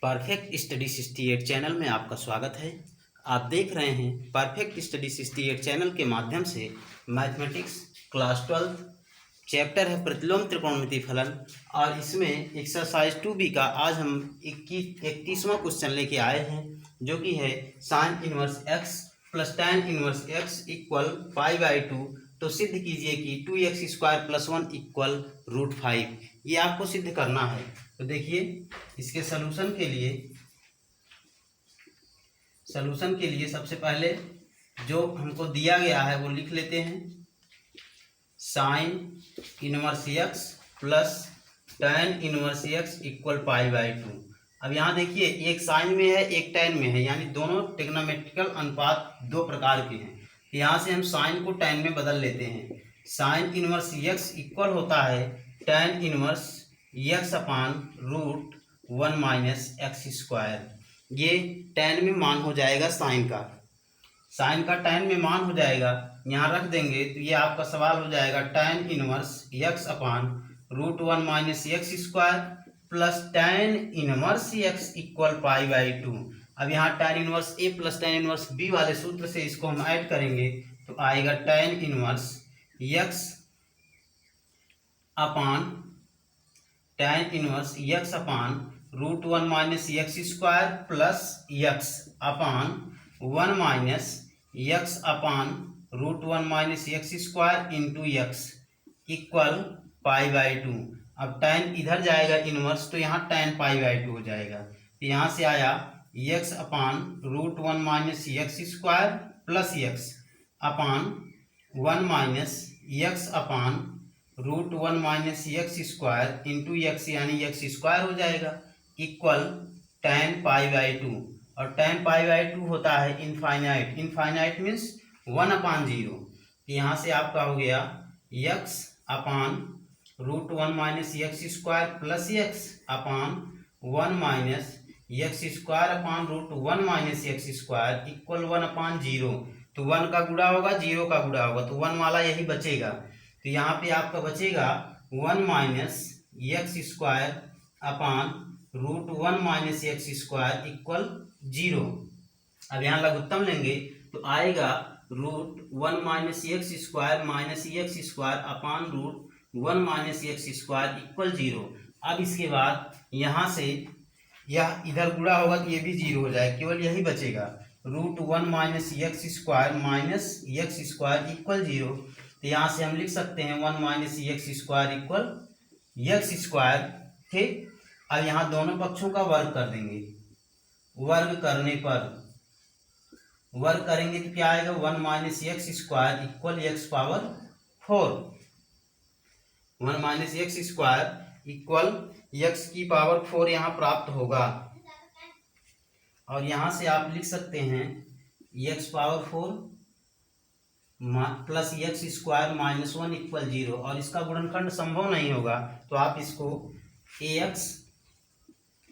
Perfect study 68 channel में आपका स्वागत है। आप देख रहे हैं परफेक्ट स्टडी 68 चैनल के माध्यम से मैथमेटिक्स क्लास 12 चैप्टर है प्रतिलोम त्रिकोणमितीय फलन, और इसमें एक्सरसाइज 2B का आज हम 31वां क्वेश्चन लेके आए हैं, जो कि है sine inverse x plus tan inverse x equal π/2। तो सिद्ध कीजिए कि 2x² + 1 इक्वल √5। ये आपको सिद्ध करना है। तो देखिए, इसके सलूशन के लिए सबसे पहले जो हमको दिया गया है वो लिख लेते हैं। Sine inverse x plus tan inverse x equal π/2। अब यहाँ देखिए, एक साइन में है एक tan में है, यानी दोनों ट्रिग्नोमेट्रिकल अनुपात दो प्रकार के हैं। यहाँ से हम साइन को tan में बदल लेते हैं। साइन इनवर्स एक्स इक्वल होता है tan inverse x upon √1 - x²। ये tan में मान हो जाएगा साइन का tan में मान हो जाएगा, यहाँ रख देंगे तो ये आपका सवाल हो जाएगा tan inverse x upon √1 - x² plus tan inverse x equal π/2। अब यहाँ tan inverse A plus tan inverse B वाले सूत्र से इसको हम ऐड करेंगे तो आएगा tan inverse x upon √1 - x² plus x अपान 1 - x अपान √1 - x² इंटू x इक्वल π/2। अब tan इधर जाएगा इनवर्स, तो यहाँ tan π/2 हो जाएगा। तो यहाँ से आया x अपान √1 - x² प्लस x अपान 1 - x अपान √1 - x² इंटू x, यानी x² हो जाएगा इक्वल tan π/2। और tan π/2 होता है इनफाइनाइट। Infinite means 1/0। यहाँ से आपका हो गया x अपान √1 - x² प्लस x अपान 1 - x² अपान √1 - x² इक्वल 1/0। तो 1 का गुणा होगा, 0 का गुणा होगा, तो 1 वाला यही बचेगा। तो यहाँ पे आपका बचेगा 1 - x² अपान √1 - x² इक्वल 0। अब यहाँ लघुत्तम लेंगे तो आएगा √1 - x² - x² अपान √1 - x² इक्वल 0। अब इसके बाद यहाँ से यह इधर गुणा होगा तो ये भी 0 हो जाएगा, केवल यही बचेगा √1 - x² - x² इक्वल 0। तो यहाँ से हम लिख सकते हैं 1 - x² इक्वल x²। ठीक, अब यहाँ दोनों पक्षों का वर्ग कर देंगे। वर्ग करेंगे तो क्या आएगा 1 - x² equal x⁴। 1 - x² equal x⁴ यहाँ प्राप्त होगा। और यहाँ से आप लिख सकते हैं x⁴ प्लस x² - 1 इक्वल 0। और इसका गुणनखंड संभव नहीं होगा, तो आप इसको ax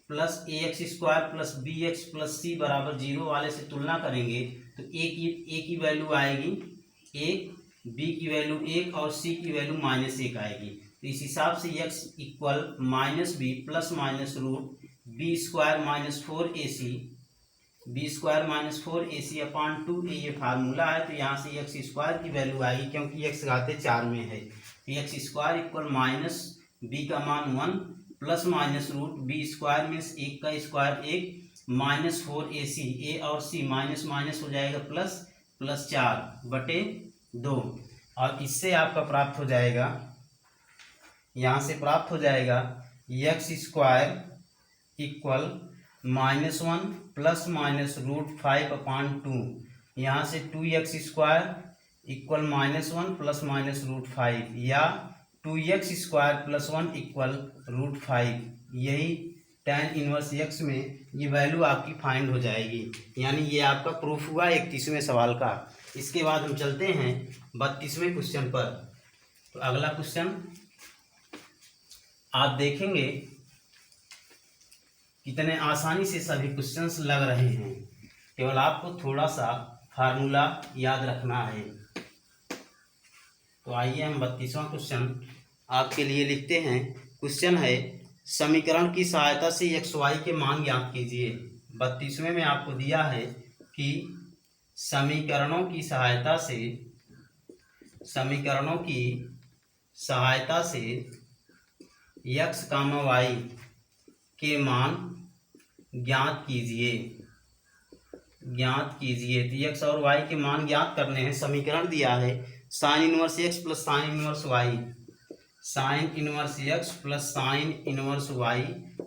plus ax² plus bx plus c बराबर 0 वाले से तुलना करेंगे तो a की वैल्यू आएगी 1, b की वैल्यू 1 और c की वैल्यू -1 आएगी। तो इस हिसाब से x equal -b plus minus b² - 4ac अपान 2a ये फार्मूला है। तो यहाँ से x² की वैल्यू आएगी, क्योंकि x घाते 4 में है। तो x² इक्वल -b का मान 1 प्लस माइनस b² मीन्स 1 का स्क्वायर 1 - 4ac, a और c माइनस माइनस हो जाएगा प्लस 4/2। और इससे आपका प्राप्त हो जाएगा, यहाँ से प्राप्त हो जाएगा x² इक्वल -1 प्लस माइनस √5/2। यहाँ से 2x² इक्वल -1 प्लस माइनस √5, या 2x² + 1 इक्वल √5। यही tan इनवर्स x में ये वैल्यू आपकी फाइंड हो जाएगी। यानी ये आपका प्रूफ हुआ 31वें सवाल का। इसके बाद हम चलते हैं 32वें क्वेश्चन पर। तो अगला क्वेश्चन आप देखेंगे कितने आसानी से सभी क्वेश्चंस लग रहे हैं, केवल आपको थोड़ा सा फार्मूला याद रखना है। तो आइए हम 32वां क्वेश्चन आपके लिए लिखते हैं। क्वेश्चन है समीकरण की सहायता से एक्स वाई के मान ज्ञात कीजिए। 32वें में आपको दिया है कि समीकरणों की सहायता से एक्स कामा वाई के मान ज्ञात कीजिए। तो एक्स और वाई के मान ज्ञात करने हैं। समीकरण दिया है sine inverse x plus sine inverse Y, sine inverse x plus sine inverse Y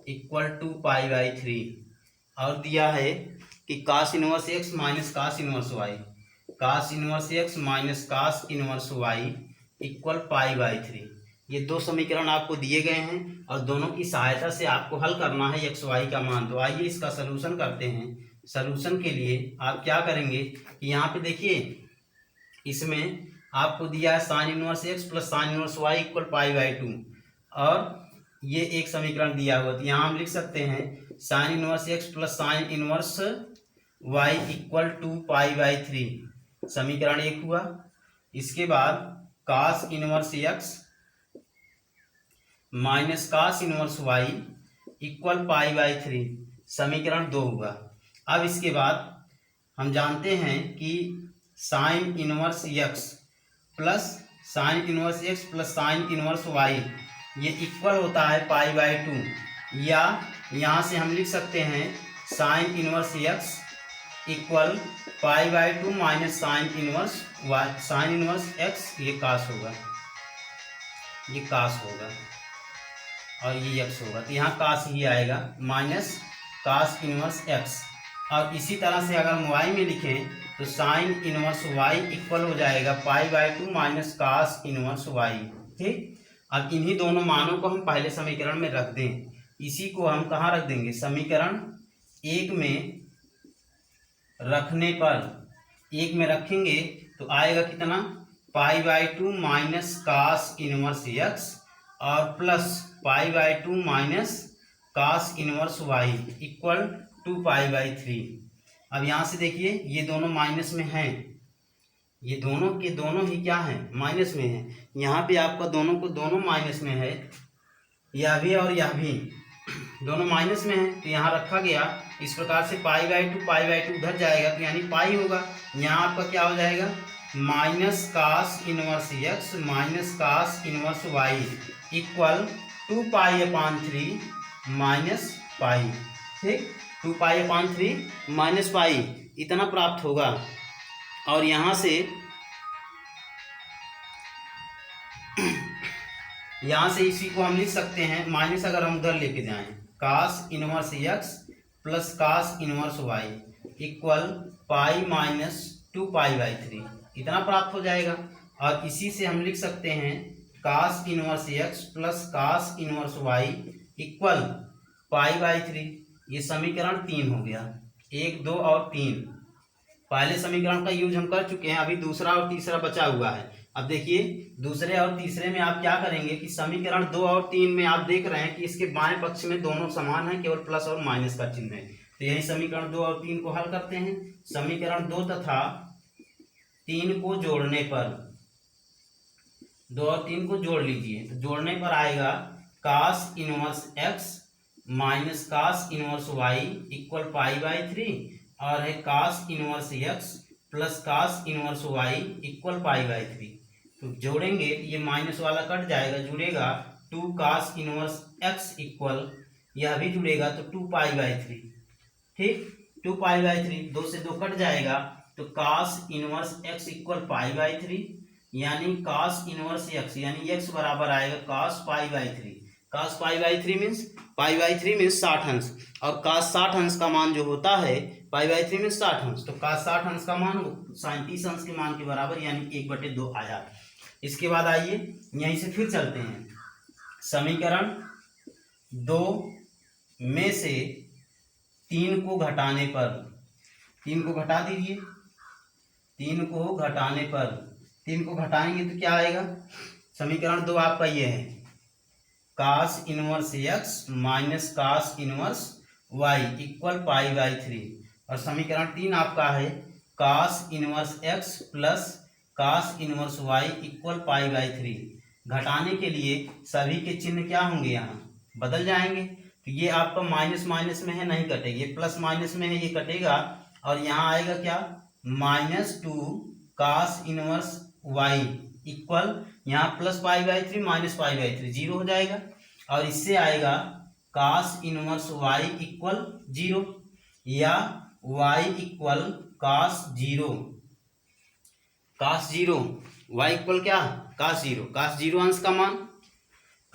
equal to pi by 3, और दिया है कि cos inverse x minus cos inverse y, cos inverse x minus cos inverse Y equal pi by 3। ये दो समीकरण आपको दिए गए हैं और दोनों की सहायता से आपको हल करना है एक्स वाई का मान। तो आइए इसका सलूशन करते हैं। सलूशन के लिए आप क्या करेंगे कि यहाँ पे देखिए, इसमें आपको दिया है sine inverse x plus sine inverse Y equal pi by 2, और ये एक समीकरण दिया हुआ। तो यहाँ हम लिख सकते हैं sine inverse x plus sine inverse Y equal to pi by 3, समीकरण 1 हुआ। इसके बाद cos inverse x minus cos inverse Y equal pi by 3, समीकरण 2 हुआ। अब इसके बाद हम जानते हैं कि sine inverse x plus sine inverse x plus sine inverse Y ये इक्वल होता है पाई बाई 2, या यहाँ से हम लिख सकते हैं sine inverse x equal pi by 2 minus sine inverse Y, sine inverse X ये कास होगा, ये कास होगा और ये एक्स होगा। तो यहाँ कास ही आएगा माइनस कास इनवर्स एक्स। और इसी तरह से अगर वाई में लिखें तो साइन इनवर्स वाई इक्वल हो जाएगा pi by 2 minus cos inverse Y. ठीक, अब इन्हीं दोनों मानों को हम पहले समीकरण में रख दें। इसी को हम कहाँ रख देंगे, समीकरण 1 में रखने पर, 1 में रखेंगे तो आएगा कितना, pi by 2 minus cos inverse x और plus pi by 2 minus cos inverse Y equal to pi by 3। अब यहाँ से देखिए ये दोनों माइनस में हैं, ये दोनों के दोनों ही क्या हैं, माइनस में हैं। यहाँ पे आपका दोनों को दोनों माइनस में है, यह भी और यह भी दोनों माइनस में है, तो यहाँ रखा गया। इस प्रकार से पाई बाई 2 उधर जाएगा तो यानी पाई होगा। यहाँ आपका क्या हो जाएगा, minus cos inverse x minus cos inverse Y equal 2 pi upon 3 minus pi. ठीक, 2 पाई अपान 3 माइनस पाई इतना प्राप्त होगा। और यहाँ से इसी को हम लिख सकते हैं माइनस, अगर हम उधर लेके जाएं, cos inverse x plus cos inverse Y equal pi minus 2 pi by 3 इतना प्राप्त हो जाएगा। और इसी से हम लिख सकते हैं cos inverse x plus cos inverse Y equal pi by 3। ये समीकरण 3 हो गया। 1, 2 और 3 पहले समीकरण का यूज हम कर चुके हैं, अभी दूसरा और तीसरा बचा हुआ है। अब देखिए दूसरे और तीसरे में आप क्या करेंगे कि समीकरण 2 और 3 में आप देख रहे हैं कि इसके बाएं पक्ष में दोनों समान है, केवल प्लस और माइनस का चिन्ह है। तो यही समीकरण 2 और 3 को हल करते हैं। समीकरण 2 तथा 3 को जोड़ने पर, 2 और 3 को जोड़ लीजिए, तो जोड़ने पर आएगा cos inverse x minus cos inverse Y equal pi by 3, और है cos inverse x plus cos inverse Y equal pi by 3। तो जोड़ेंगे ये माइनस वाला कट जाएगा, जुड़ेगा 2 कास इनवर्स एक्स इक्वल, यह भी जुड़ेगा तो 2 पाई बाई 3। ठीक, 2 पाई बाई 3, 2 से 2 कट जाएगा तो cos inverse x equal pi by 3, यानी कास इनवर्स एक्स यानी एक्स बराबर आएगा cos pi by 3। Cos pi by 3 means, pi by 3 means 60 अंश, और कास 60 अंश का मान जो होता है पाई बाई 3 मीन्स 60 अंश, तो कास 60 अंश का मान 37 अंश के मान के बराबर यानी 1/2 आया। इसके बाद आइए यहीं से फिर चलते हैं। समीकरण 2 में से 3 को घटाने पर, 3 को घटा दीजिए, 3 को घटाने पर, 3 को घटाएंगे तो क्या आएगा, समीकरण 2 आपका ये है cos inverse x minus cos inverse Y equal pi by 3, और समीकरण 3 आपका है cos inverse x plus cos inverse Y equal pi by 3। घटाने के लिए सभी के चिन्ह क्या होंगे, यहाँ बदल जाएंगे। तो ये आपका माइनस माइनस में है, नहीं कटेगी, ये प्लस माइनस में है, ये कटेगा। और यहाँ आएगा क्या, -2 cos इनवर्स y इक्वल, यहाँ प्लस π/3 माइनस π/3 जीरो हो जाएगा। और इससे आएगा cos इनवर्स y इक्वल 0 या y equal cos 0, cos 0 y equal क्या, cos 0, cos 0 अंश का मान,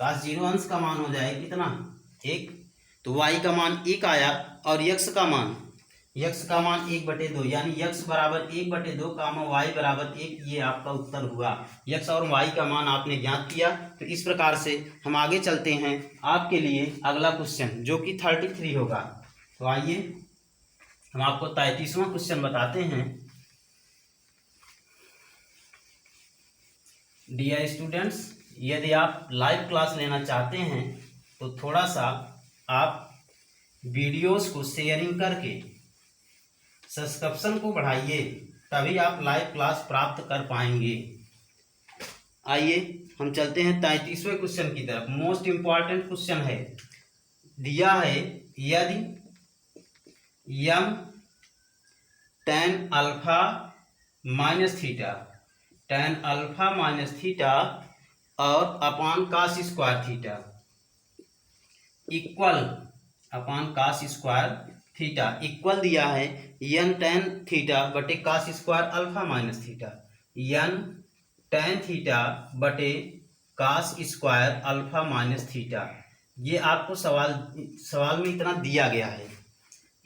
cos 0 अंश का मान हो जाएगा कितना, 1। तो y का मान 1 आया और x का मान 1/2, यानी x बराबर 1/2 कामा y बराबर 1, ये आपका उत्तर हुआ। x और y का मान आपने ज्ञात किया। तो इस प्रकार से हम आगे चलते हैं आपके लिए अगला क्वेश्चन जो कि 33 होगा। तो आइए हम आपको 33वां क्वेश्चन बताते हैं। डियर स्टूडेंट्स, यदि आप लाइव क्लास लेना चाहते हैं तो थोड़ा सा आप वीडियोस को शेयरिंग करके सब्सक्रिप्शन को बढ़ाइए, तभी आप लाइव क्लास प्राप्त कर पाएंगे। आइए हम चलते हैं 33वें क्वेश्चन की तरफ। मोस्ट इंपॉर्टेंट क्वेश्चन है, दिया है यदि m tan alpha minus theta और अपान cos स्क्वायर थीटा इक्वल, अपान cos स्क्वायर थीटा इक्वल दिया है n tan थीटा बटे cos square alpha minus theta, n tan theta बटे cos square alpha minus theta. ये आपको सवाल में इतना दिया गया है,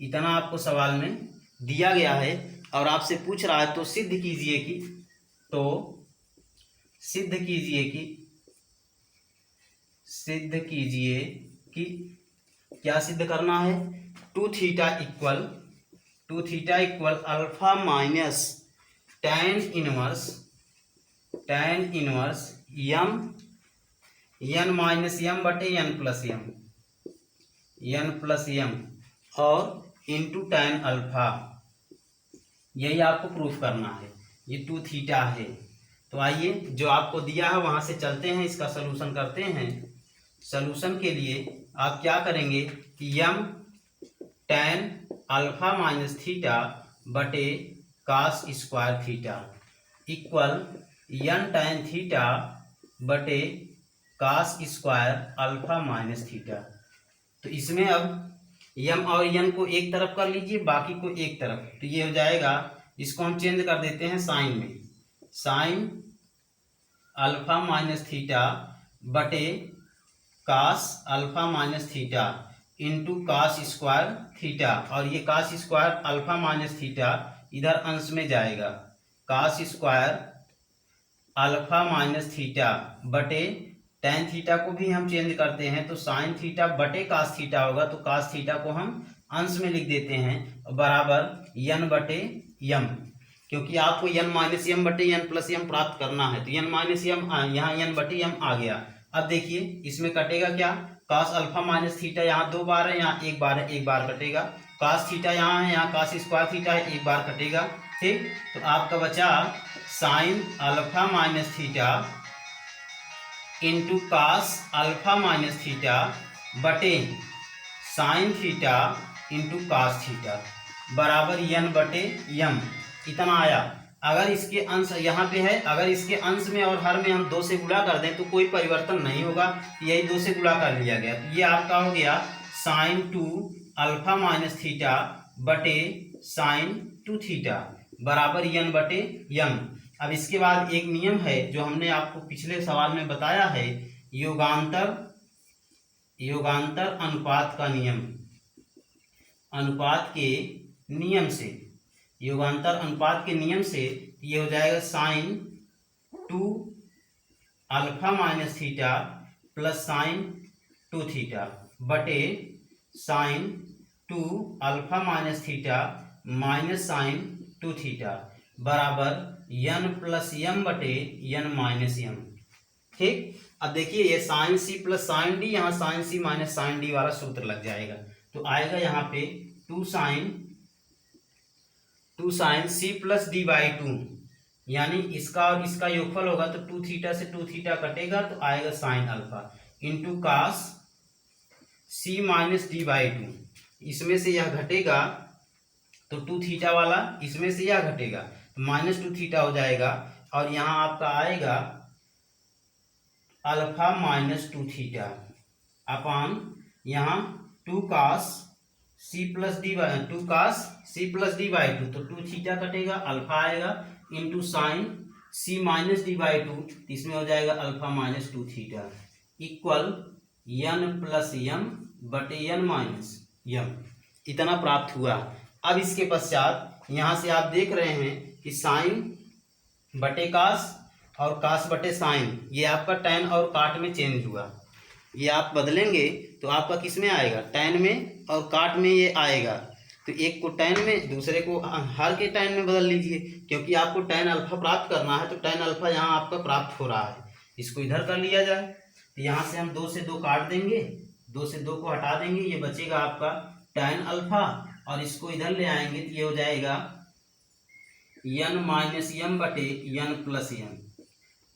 इतना आपको सवाल में दिया गया है और आपसे पूछ रहा है। तो सिद्ध कीजिए कि क्या सिद्ध करना है, 2 theta equal alpha minus tan inverse n minus m बटे n प्लस m और इंटू tan अल्फा, यही आपको प्रूफ करना है। ये 2 थीटा है। तो आइए जो आपको दिया है वहां से चलते हैं, इसका सलूशन करते हैं। सलूशन के लिए आप क्या करेंगे कि m tan alpha minus theta बटे cos square theta equal n tan theta बटे cos square alpha minus theta. तो इसमें अब m और n को एक तरफ कर लीजिए, बाकी को एक तरफ। तो ये हो जाएगा, इसको हम चेंज कर देते हैं साइन में, साइन अल्फा माइनस थीटा बटे cos alpha minus theta into cos square theta. और ये cos square alpha minus theta इधर अंश में जाएगा, cos square alpha minus theta बटे tan थीटा को भी हम चेंज करते हैं तो sin थीटा बटे cos थीटा होगा। तो cos थीटा को हम अंश में लिख देते हैं बराबर n बटे m, क्योंकि आपको n माइनस m बटे n प्लस m प्राप्त करना है। तो n माइनस m यहाँ n बटे m आ गया। अब देखिए इसमें कटेगा क्या, cos अल्फा माइनस थीटा यहाँ 2 बार है, यहाँ 1 बार है, 1 बार कटेगा। cos थीटा यहाँ है, यहाँ cos स्क्वायर थीटा है, 1 बार कटेगा। ठीक, तो आपका बचा sine alpha minus theta into cos alpha minus theta बटे sine theta into cos theta बराबर n बटे m, इतना आया। अगर इसके अंश यहाँ पे है, अगर इसके अंश में और हर में हम 2 से गुणा कर दें तो कोई परिवर्तन नहीं होगा, यही 2 से गुणा कर लिया गया। तो ये आपका हो गया साइन 2 अल्फा माइनस थीटा बटे साइन 2 थीटा बराबर n बटे m। अब इसके बाद एक नियम है जो हमने आपको पिछले सवाल में बताया है, योगांतर अनुपात का नियम। अनुपात के नियम से, योगांतर अनुपात के नियम से ये हो जाएगा sine 2 alpha minus theta plus sine 2 theta बटे sine 2 alpha minus theta minus sine 2 theta बराबर n प्लस m बटे n माइनस m। ठीक, अब देखिए ये sine c plus sine d, यहाँ sine c minus sine d वाला सूत्र लग जाएगा। तो आएगा यहाँ पे 2 sine c plus d by 2, यानी इसका और इसका योगफल होगा तो 2 थीटा से 2 थीटा कटेगा तो आएगा sine alpha into cos c minus d by two, इसमें से यह घटेगा तो 2 थीटा वाला, इसमें से यह घटेगा तो -2 थीटा हो जाएगा, और यहाँ आपका आएगा अल्फा -2 थीटा अपान यहाँ 2 cos c plus d by 2 cos c plus d by two, तो 2 थीटा कटेगा, अल्फा आएगा into sine c minus d by two, इसमें हो जाएगा alpha -2 theta equal n plus m बटे n माइनस यम, इतना प्राप्त हुआ। अब इसके पश्चात यहाँ से आप देख रहे हैं कि साइन बटे कास और कास बटे साइन, ये आपका टैन और काट में चेंज हुआ, ये आप बदलेंगे तो आपका किस में आएगा, टैन में और काट में ये आएगा, तो एक को टैन में दूसरे को हर के टैन में बदल लीजिए, क्योंकि आपको टैन अल्फा प्राप्त करना है, तो टैन अल्फा यहाँ आपका प्राप्त हो रहा है, इसको इधर कर लिया जाए, तो यहाँ से हम 2 से 2 काट देंगे, 2 से 2 को हटा देंगे, ये बचेगा आपका टैन अल्फा, और इसको इधर ले आएंगे तो ये हो जाएगा n माइनस यम बटे n प्लस यम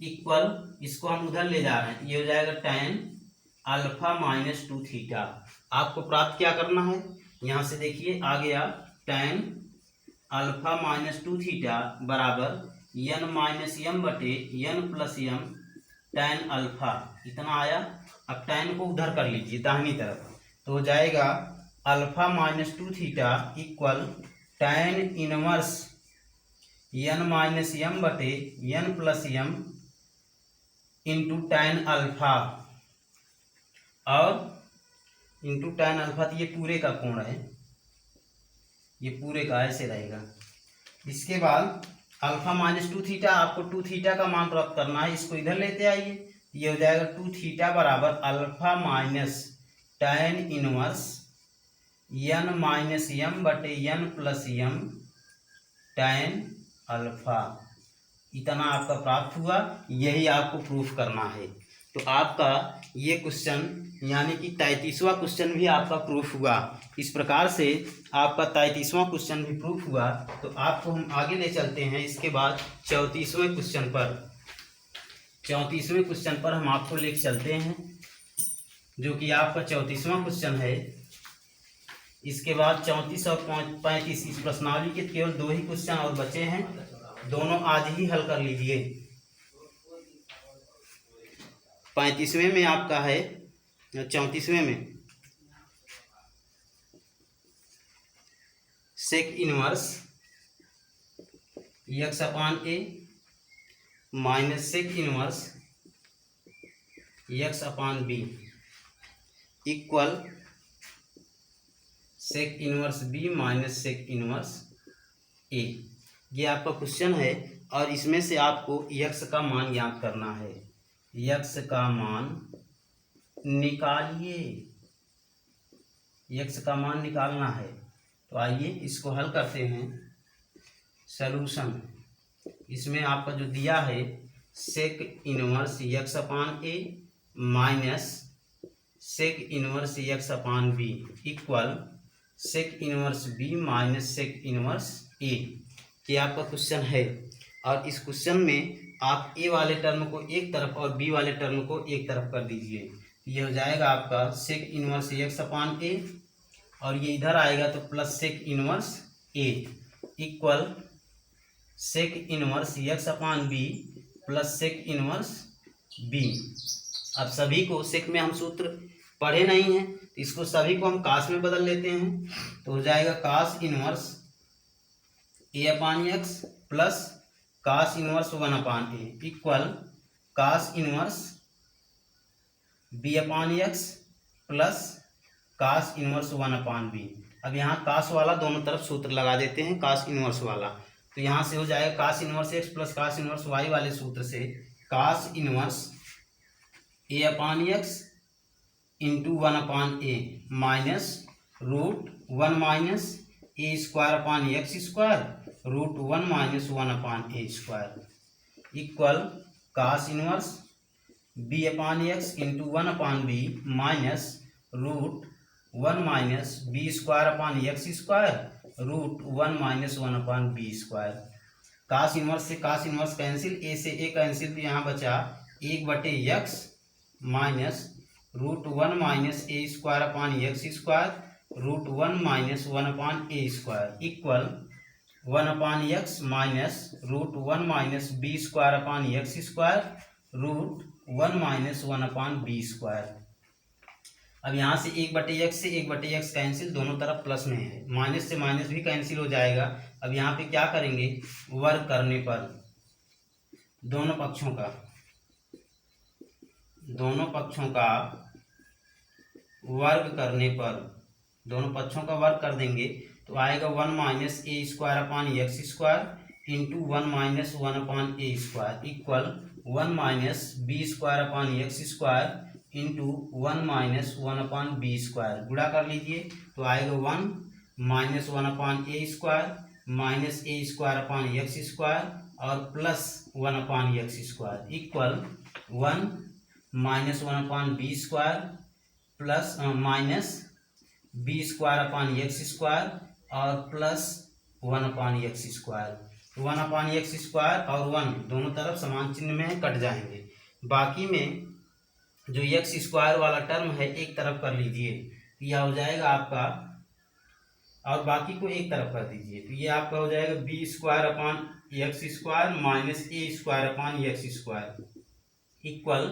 इक्वल, इसको हम उधर ले जा रहे हैं, ये हो जाएगा टैन अल्फा -2 थीटा। आपको प्राप्त क्या करना है, यहाँ से देखिए आ गया टैन अल्फा -2 थीटा बराबर n माइनस यम बटे n plus m tan alpha, इतना आया। अब टैन को उधर कर लीजिए दाहिनी तरफ, तो हो जाएगा alpha -2 theta equal tan inverse n minus m बटे n plus m into tan alpha, और इंटू टैन अल्फा, तो ये पूरे का कोण है, ये पूरे का ऐसे रहेगा। इसके बाद अल्फा -2 थीटा, आपको 2 थीटा का मान प्राप्त करना है, इसको इधर लेते आइए, ये हो जाएगा 2 थीटा बराबर alpha minus tan inverse n minus m बटे n plus m tan alpha, इतना आपका प्राप्त हुआ, यही आपको प्रूफ करना है। तो आपका ये क्वेश्चन यानी कि 33वां क्वेश्चन भी आपका प्रूफ हुआ। इस प्रकार से आपका 33वां क्वेश्चन भी प्रूफ हुआ। तो आपको हम आगे ले चलते हैं, इसके बाद 34वें क्वेश्चन पर। 34वें क्वेश्चन पर हम आपको ले चलते हैं, जो कि आपका 34वां क्वेश्चन है। इसके बाद 34 और 35 इस प्रश्नावली के केवल 2 ही क्वेश्चन और बचे हैं, दोनों आज ही हल कर लीजिए। 35वें में आपका है, 34वें में sec inverse x upon a minus sec inverse x upon b equal sec inverse b minus sec inverse a, ये आपका क्वेश्चन है। और इसमें से आपको x का मान ज्ञात करना है, x का मान निकालिए, x का मान निकालना है। तो आइए इसको हल करते हैं। सलूशन, इसमें आपका जो दिया है sec inverse x upon a minus sec inverse x upon b equal sec inverse b minus sec inverse a, ये आपका क्वेश्चन है। और इस क्वेश्चन में आप ए वाले टर्म को एक तरफ और बी वाले टर्म को एक तरफ कर दीजिए, ये हो जाएगा आपका सेक इनवर्स x अपान ए, और ये इधर आएगा तो plus sec inverse a equal sec inverse x upon b plus sec inverse b. अब सभी को सेक में हम सूत्र पढ़े नहीं हैं, तो इसको सभी को हम कास में बदल लेते हैं, तो हो जाएगा cos inverse a upon x plus cos inverse 1 upon A equal cos inverse b upon x plus cos inverse 1 upon B. अब यहाँ कास वाला दोनों तरफ सूत्र लगा देते हैं, कास इनवर्स वाला, तो यहाँ से हो जाएगा cos inverse x plus cos inverse y वाले सूत्र से cos inverse a upon x into 1 upon a minus root 1 minus a square upon x square root 1 minus 1 upon a square equal cos inverse b upon x into 1 upon b minus root 1 minus b square upon x square root 1 minus 1 upon b square. Cos inverse से cos inverse cancel, ए से ए cancel, तो यहाँ बचा 1 बटे x minus √1 minus a square upon x square √1 minus 1 upon a square equal 1 upon x minus √1 minus b square upon x square √1 minus 1 upon b square. अब यहाँ से 1/x से 1/x cancel, दोनों तरफ प्लस में है, माइनस से minus भी कैंसिल हो जाएगा। अब यहाँ पे क्या करेंगे, वर्ग करने पर दोनों पक्षों का वर्ग करने पर दोनों पक्षों का वर्ग कर देंगे तो आएगा 1 minus a square upon x square into 1 minus 1 upon a square equal 1 minus b square upon x square into 1 minus 1 upon b square. गुणा कर लीजिए तो आएगा 1 minus 1 upon a square minus a square upon x square और plus 1 upon x square equal 1 minus 1 upon b square plus minus b square upon x square और plus 1 upon x square. 1 upon x square और 1 दोनों तरफ समान चिन्ह में cut जाएंगे। बाकी में जो एक्स स्क्वायर वाला टर्म है एक तरफ कर लीजिए, यह हो जाएगा आपका, और बाकी को एक तरफ कर दीजिए तो ये आपका हो जाएगा b square upon x square minus a square upon x square equal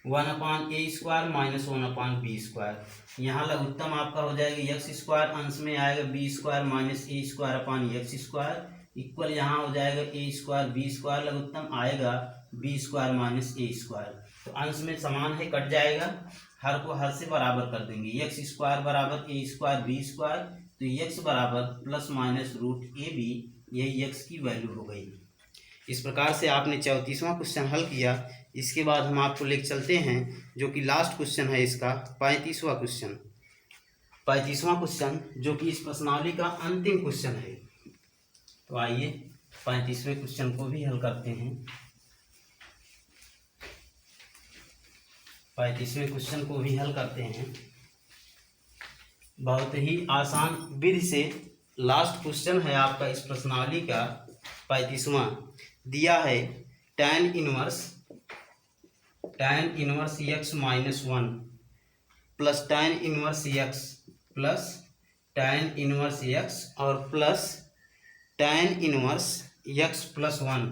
1 upon a square minus 1 upon b square. यहाँ लघुत्तम आपका हो जाएगा एक्स स्क्वायर, अंश में आएगा b square minus a square upon x square equal यहाँ हो जाएगा ए स्क्वायर बी स्क्वायर, लघुत्तम आएगा b square minus a square. तो अंश में समान है, कट जाएगा, हर को हर से बराबर कर देंगे। एक्स स्क्वायर बराबर ए स्क्वायर बी स्क्वायर, तो एक्स बराबर plus minus root A B, यही एक्स की वैल्यू हो गई। इस प्रकार से आपने 34वां क्वेश्चन हल किया। इसके बाद हम आपको लेकर चलते हैं जो कि लास्ट क्वेश्चन है इसका 35वां क्वेश्चन। 35वां क्वेश्चन जो कि इस प्रश्नावली का अंतिम क्वेश्चन है। तो आइए 35वें क्वेश्चन को भी हल करते हैं। 35वें क्वेश्चन को भी हल करते हैं बहुत ही आसान विधि से। लास्ट क्वेश्चन है आपका इस प्रश्नावली का 35वां। दिया है tan inverse x minus 1 plus tan inverse x plus tan inverse x और plus tan inverse x plus 1,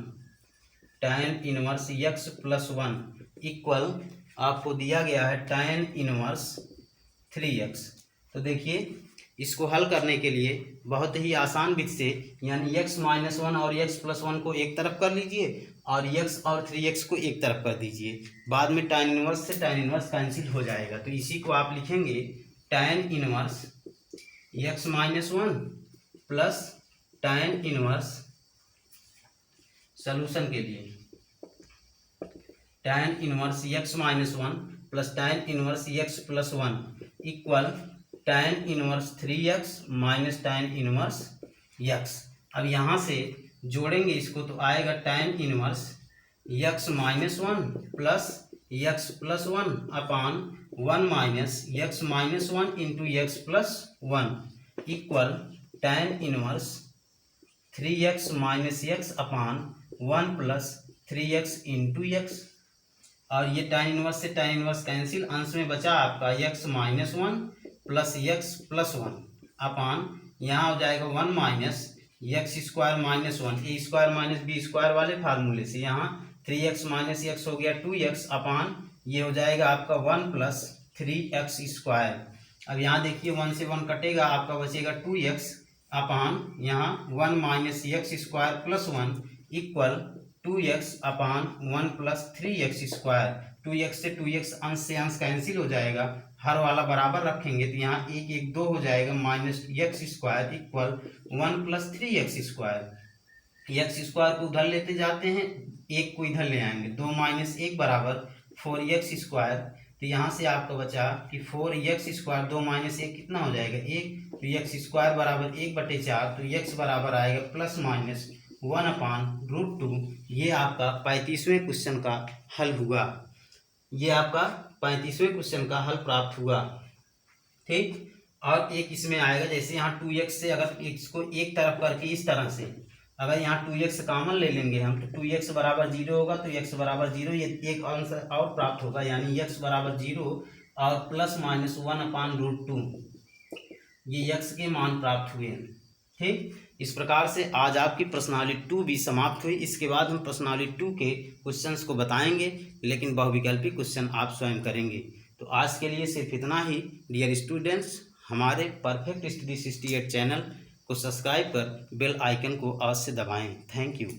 tan inverse x plus 1 equal आपको दिया गया है tan इनवर्स 3x। तो देखिए इसको हल करने के लिए बहुत ही आसान विधि से, यानी x माइनस 1 और x प्लस 1 को एक तरफ कर लीजिए और x और 3x को एक तरफ कर दीजिए। बाद में tan इनवर्स से tan इनवर्स कैंसिल हो जाएगा, तो इसी को आप लिखेंगे tan inverse x minus 1 plus tan inverse, solution के लिए tan inverse x minus 1 plus tan inverse x plus 1 equal tan inverse 3x minus tan inverse x। अब यहाँ से जोड़ेंगे इसको तो आएगा tan inverse x minus 1 plus x plus 1 अपान 1 minus x minus 1 into x plus 1 equal tan inverse 3x minus x अपान 1 plus 3x into x। और ये tan inverse से tan इनवर्स कैंसिल, अंश में बचा आपका x minus 1 plus x plus 1 अपान यहाँ हो जाएगा 1 माइनस एक्स स्क्वायर माइनस 1, ए स्क्वायर माइनस बी स्क्वायर वाले फार्मूले से यहाँ 3x माइनस एक्स हो गया 2x अपान ये हो जाएगा आपका 1 प्लस 3x स्क्वायर। अब यहाँ देखिए 1 से 1 कटेगा, आपका बचेगा 2x अपान यहाँ 1 minus x square plus 1 equal 2x अपान 1 प्लस 3x स्क्वायर। 2x से 2x अंश से अंश कैंसिल हो जाएगा, हर वाला बराबर रखेंगे तो यहाँ 1 1 2 हो जाएगा minus x square equal 1 plus 3x square. X square को उधर लेते जाते हैं, 1 को इधर ले आएंगे, 2 माइनस 1 बराबर 4x स्क्वायर। तो यहाँ से आपको बचा कि 4x स्क्वायर 2 माइनस 1 कितना हो जाएगा 1, तो एक्स स्क्वायर बराबर 1/4, तो x बराबर आएगा प्लस माइनस 1 अपान √2। ये आपका 35वें क्वेश्चन का हल हुआ। ये आपका 35वें क्वेश्चन का हल प्राप्त हुआ। ठीक, और एक इसमें आएगा जैसे यहाँ 2x से अगर x को एक तरफ करके इस तरह से अगर यहाँ 2x कॉमन ले लेंगे हम तो 2x बराबर 0 होगा, तो x बराबर 0, ये एक अंश और प्राप्त होगा, यानी x बराबर 0 और प्लस माइनस 1/√2 ये यक्स के मान प्राप्त हुए। ठीक, इस प्रकार से आज आपकी प्रश्नावली 2 भी समाप्त हुई। इसके बाद हम प्रश्नावली 2 के क्वेश्चंस को बताएंगे, लेकिन बहुविकल्पी क्वेश्चन आप स्वयं करेंगे। तो आज के लिए सिर्फ इतना ही। डियर स्टूडेंट्स, हमारे परफेक्ट स्टडी 68 चैनल को सब्सक्राइब कर बेल आइकन को अवश्य दबाएं। Thank you.